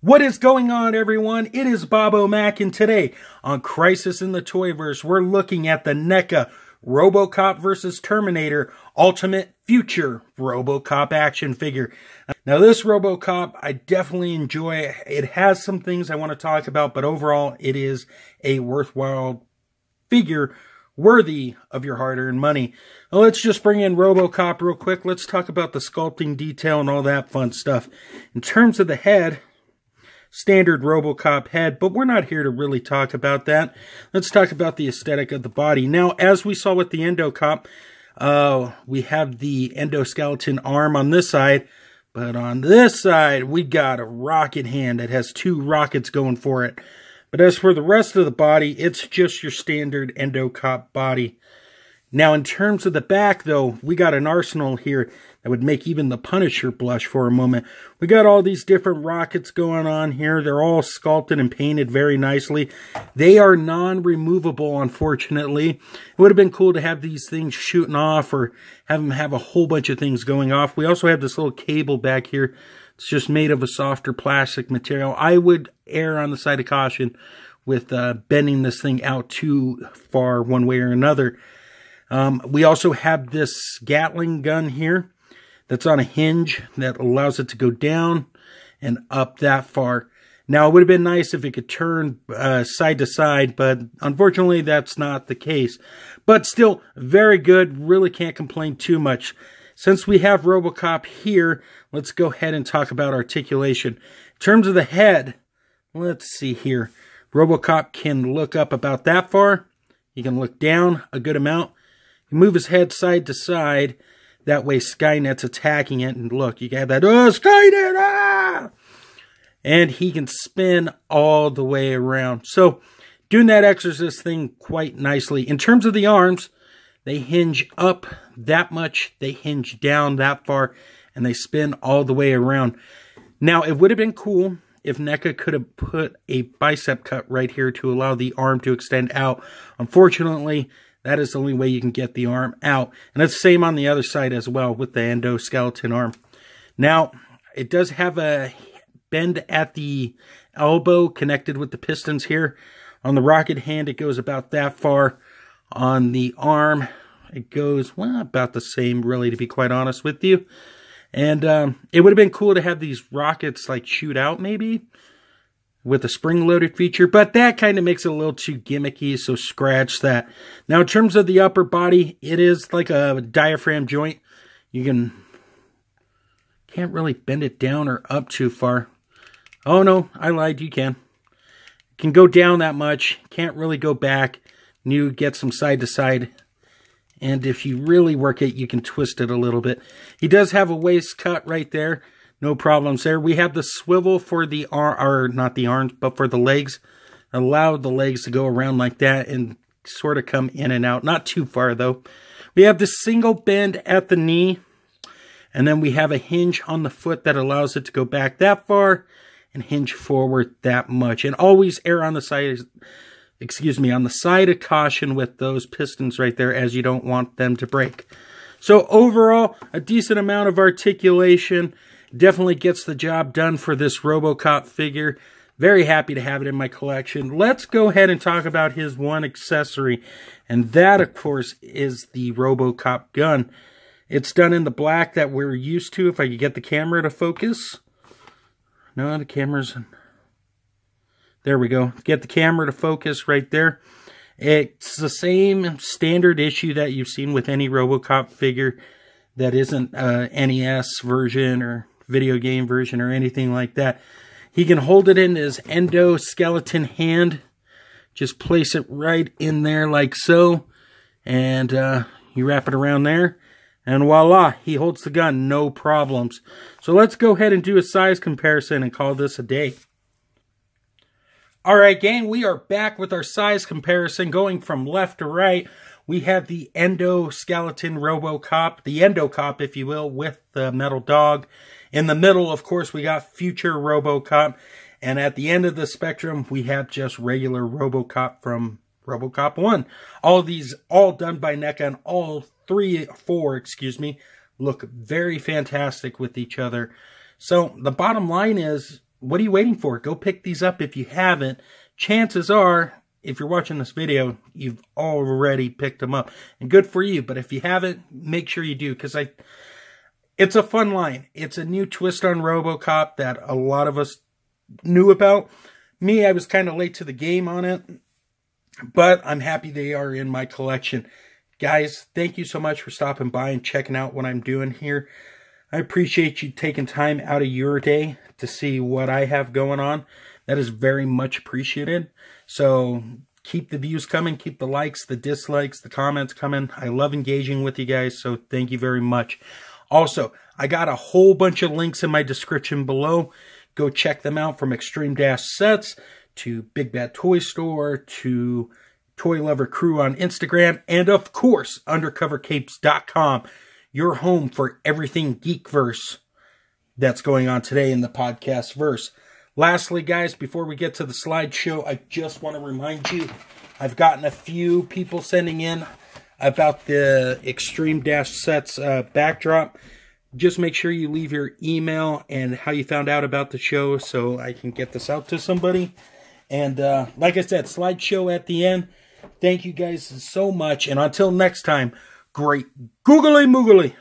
What is going on, everyone? It is Bob O'Mac, and today on Crisis in the Toyverse, we're looking at the NECA RoboCop vs. Terminator Ultimate Future RoboCop action figure. Now, this RoboCop, I definitely enjoy. It has some things I want to talk about, but overall, it is a worthwhile figure worthy of your hard-earned money. Now, let's just bring in RoboCop real quick. Let's talk about the sculpting detail and all that fun stuff. In terms of the head, standard RoboCop head, but we're not here to really talk about that. Let's talk about the aesthetic of the body. Now, as we saw with the EndoCop, we have the endoskeleton arm on this side, but on this side, we got a rocket hand that has two rockets going for it. But as for the rest of the body, it's just your standard EndoCop body. Now, in terms of the back, though, we got an arsenal here that would make even the Punisher blush for a moment. We got all these different rockets going on here. They're all sculpted and painted very nicely. They are non-removable, unfortunately. It would have been cool to have these things shooting off or have them have a whole bunch of things going off. We also have this little cable back here. It's just made of a softer plastic material. I would err on the side of caution with bending this thing out too far one way or another. We also have this Gatling gun here that's on a hinge that allows it to go down and up that far. Now, it would have been nice if it could turn side to side, but unfortunately, that's not the case. But still, very good. Really can't complain too much. Since we have RoboCop here, let's go ahead and talk about articulation. In terms of the head, let's see here. RoboCop can look up about that far. He can look down a good amount. Move his head side to side. That way Skynet's attacking it. And look, you got that, oh, Skynet! Ah! And he can spin all the way around. So, doing that Exorcist thing quite nicely. In terms of the arms, they hinge up that much. They hinge down that far. And they spin all the way around. Now, it would have been cool if NECA could have put a bicep cut right here to allow the arm to extend out. Unfortunately, that is the only way you can get the arm out. And it's the same on the other side as well with the endoskeleton arm. Now, it does have a bend at the elbow connected with the pistons here. On the rocket hand, it goes about that far. On the arm, it goes, well, about the same, really, to be quite honest with you. And it would have been cool to have these rockets, like, shoot out, maybe, with a spring-loaded feature, but that kind of makes it a little too gimmicky, so scratch that. Now, in terms of the upper body, it is like a diaphragm joint. You can't really bend it down or up too far. Oh, no, I lied, you can. Can go down that much, can't really go back. You get some side to side, and if you really work it, you can twist it a little bit. He does have a waist cut right there. No problems there. We have the swivel for the or not the arms, but for the legs. Allow the legs to go around like that and sort of come in and out. Not too far, though. We have the single bend at the knee. And then we have a hinge on the foot that allows it to go back that far and hinge forward that much. And always err on the side, on the side of caution with those pistons right there, as you don't want them to break. So overall, a decent amount of articulation. Definitely gets the job done for this RoboCop figure. Very happy to have it in my collection. Let's go ahead and talk about his one accessory. And that, of course, is the RoboCop gun. It's done in the black that we're used to. If I could get the camera to focus. No, the camera's... There we go. Get the camera to focus right there. It's the same standard issue that you've seen with any RoboCop figure that isn't NES version or video game version or anything like that. He can hold it in his endoskeleton hand. Just place it right in there like so. And you wrap it around there. And voila, he holds the gun, no problems. So let's go ahead and do a size comparison and call this a day. Alright gang, we are back with our size comparison going from left to right. We have the endoskeleton RoboCop, the EndoCop, if you will, with the metal dog. In the middle, of course, we got Future RoboCop. And at the end of the spectrum, we have just regular RoboCop from RoboCop 1. All of these, all done by NECA, and all four, look very fantastic with each other. So the bottom line is, what are you waiting for? Go pick these up if you haven't. Chances are, if you're watching this video, you've already picked them up. And good for you. But if you haven't, make sure you do. Because it's a fun line. It's a new twist on RoboCop that a lot of us knew about. Me, I was kind of late to the game on it. But I'm happy they are in my collection. Guys, thank you so much for stopping by and checking out what I'm doing here. I appreciate you taking time out of your day to see what I have going on. That is very much appreciated. So keep the views coming, keep the likes, the dislikes, the comments coming. I love engaging with you guys, so thank you very much. Also, I got a whole bunch of links in my description below. Go check them out, from Extreme Dash Sets to Big Bad Toy Store to Toy Lover Crew on Instagram, and of course, UndercoverCapes.com, your home for everything Geekverse that's going on today in the podcast verse. Lastly, guys, before we get to the slideshow, I just want to remind you, I've gotten a few people sending in about the Extreme Dash Sets backdrop. Just make sure you leave your email and how you found out about the show so I can get this out to somebody. And like I said, slideshow at the end. Thank you guys so much. And until next time, great googly moogly.